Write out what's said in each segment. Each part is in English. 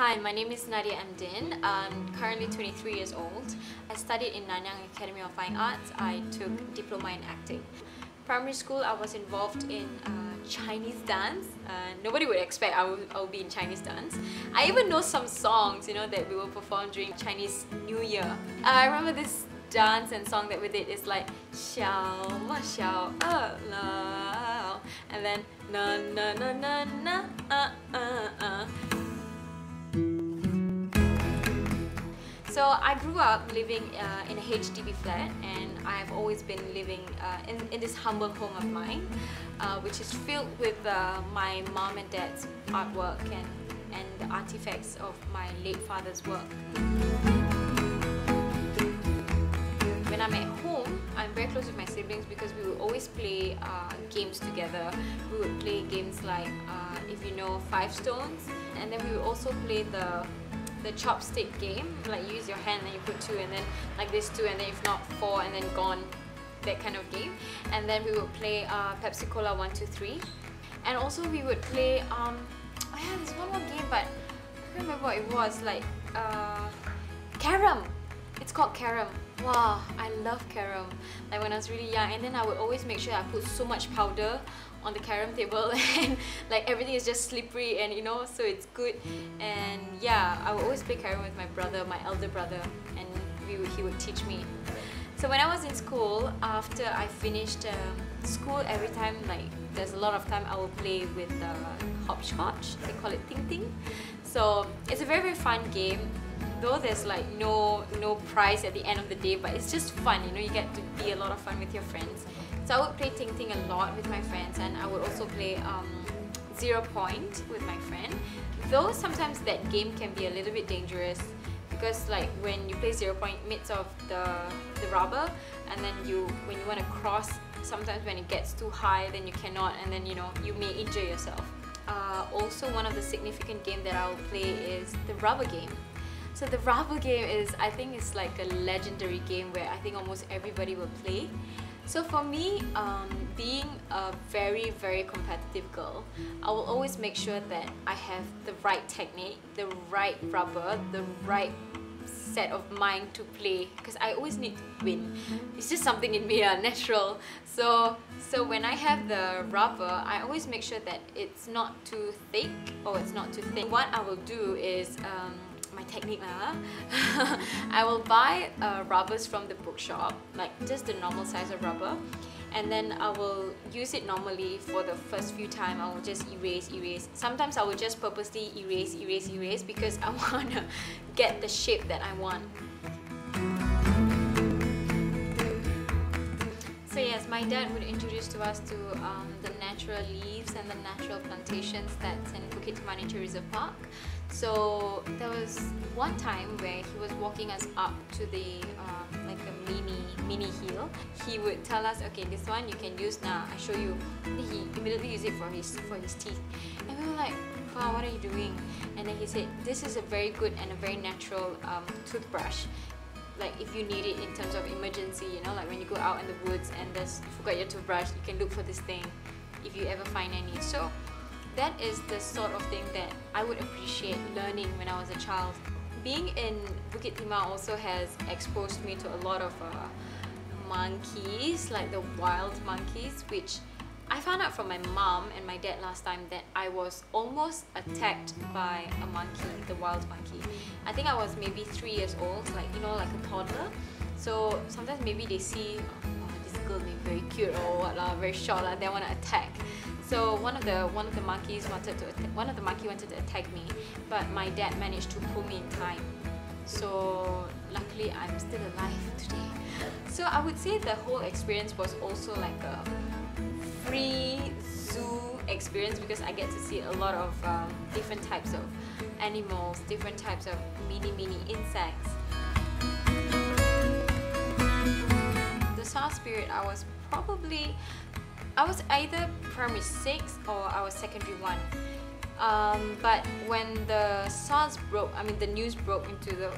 Hi, my name is Nadiah M. I'm currently 23 years old. I studied in Nanyang Academy of Fine Arts. I took diploma in acting. Primary school, I was involved in Chinese dance. Nobody would expect I will be in Chinese dance. I even know some songs, that we will perform during Chinese New Year. I remember this dance and song that we did is like xiao ma xiao lao, and then na na na na na. So I grew up living in a HDB flat, and I've always been living in this humble home of mine, which is filled with my mom and dad's artwork and the artifacts of my late father's work. When I'm at home, I'm very close with my siblings because we would always play games together. We would play games like, if you know, 5 stones, and then we would also play the chopstick game, like you use your hand and you put 2 and then like this 2 and then if not 4 and then gone, that kind of game. And then we would play Pepsi Cola 1, 2, 3, and also we would play oh yeah, there's one more game but I can't remember what it was, like Carom. It's called Carom. Wow, I love Carom. Like when I was really young, and then I would always make sure I put so much powder on the Carom table and like everything is just slippery and so it's good. And yeah, I would always play Carom with my brother, my elder brother, and he would teach me. So when I was in school, after I finished school, every time, like there's a lot of time I will play with hopscotch. They call it ting ting. So it's a very, very fun game. Though there's like no prize at the end of the day, but it's just fun, you get to be a lot of fun with your friends. So I would play Ting Ting a lot with my friends, and I would also play 0 Point with my friend. Though sometimes that game can be a little bit dangerous because like when you play 0 Point, midst of the rubber, and then when you want to cross, sometimes when it gets too high then you cannot, and then you may injure yourself. Also, one of the significant games that I will play is the rubber game. So the rubber game is, I think it's like a legendary game where I think almost everybody will play. So for me, being a very, very competitive girl, I will always make sure that I have the right technique, the right rubber, the right set of mind to play, because I always need to win. It's just something in me, natural. So when I have the rubber, I always make sure that it's not too thick or it's not too thin. What I will do is my technique I will buy rubbers from the bookshop, like just the normal size of rubber, and then I will use it normally for the first few times. I will just erase. Sometimes I will just purposely erase because I want to get the shape that I want. So yes, my dad would introduce to us to the natural leaves and the natural plantations that's in Bukit Timah Nature Reserve Park. So there was one time where he was walking us up to the like a mini hill. He would tell us, okay, this one you can use now. I show you. He immediately used it for his teeth, and we were like, wow, what are you doing? And then he said, this is a very good and a very natural toothbrush. Like if you need it in terms of emergency, like when you go out in the woods and you forgot your toothbrush, you can look for this thing if you ever find any. So that is the sort of thing that I would appreciate learning when I was a child. Being in Bukit Timah also has exposed me to a lot of monkeys, like the wild monkeys, which I found out from my mom and my dad last time that I was almost attacked by a monkey, the wild monkey. I think I was maybe 3 years old, like like a toddler. So sometimes maybe they see, oh, this girl may be very cute or what lah, very short lah, they want to attack. So one of the monkeys wanted to attack me, but my dad managed to pull me in time. So luckily I'm still alive today. So I would say the whole experience was also like a free zoo experience because I get to see a lot of different types of animals, different types of mini insects. The SARS period, I was either primary 6 or I was secondary 1. But when the SARS broke, the news broke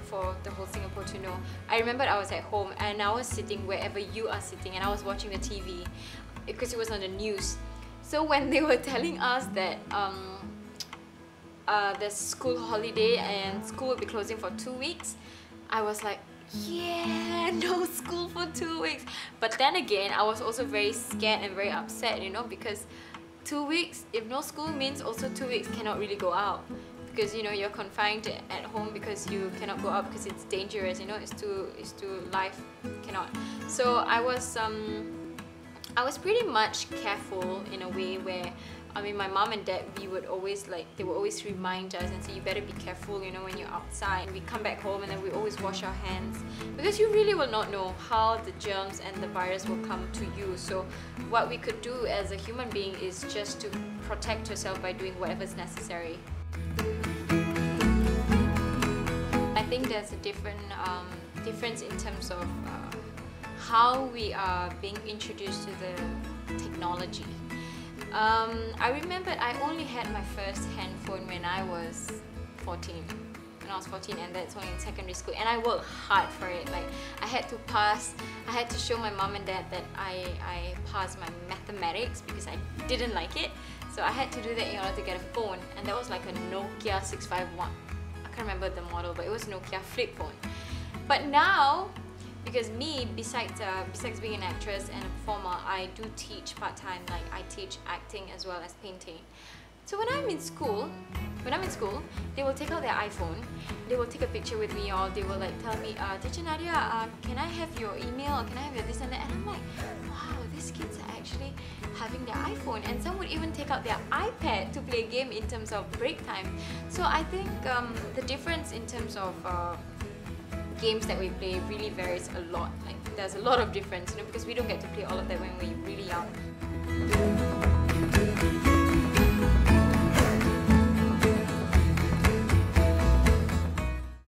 for the whole Singapore to know, I remembered I was at home and I was sitting wherever you are sitting, and I was watching the TV because it was on the news. So when they were telling us that there's school holiday and school will be closing for 2 weeks, I was like, yeah, no school for 2 weeks. But then again, I was also very scared and very upset, you know, because 2 weeks, if no school, means also 2 weeks cannot really go out, because you know you're confined at home because you cannot go out because it's dangerous, you know, it's too life, cannot. So I was pretty much careful in a way where, I mean, my mom and dad, they would always remind us and say, you better be careful, you know, when you're outside. And we come back home and then we always wash our hands, because you really will not know how the germs and the virus will come to you. So what we could do as a human being is just to protect yourself by doing whatever's necessary. I think there's a difference in terms of how we are being introduced to the technology. I remember I only had my first handphone when I was 14. When I was 14, and that's only in secondary school, and I worked hard for it. Like, I had to show my mom and dad that I passed my mathematics because I didn't like it. So I had to do that in order to get a phone, and that was like a Nokia 651. I can't remember the model, but it was Nokia flip phone. But now, because me, besides being an actress and a performer, I do teach part-time. Like, I teach acting as well as painting. So when I'm in school, they will take out their iPhone, they will take a picture with me, or they will like tell me, Teacher Nadiah, can I have your email, or can I have your this and that? And I'm like, wow, these kids are actually having their iPhone, and some would even take out their iPad to play a game in terms of break time. So I think the difference in terms of games that we play really varies a lot. Like, there's a lot of difference, you know, because we don't get to play all of that when we're really young.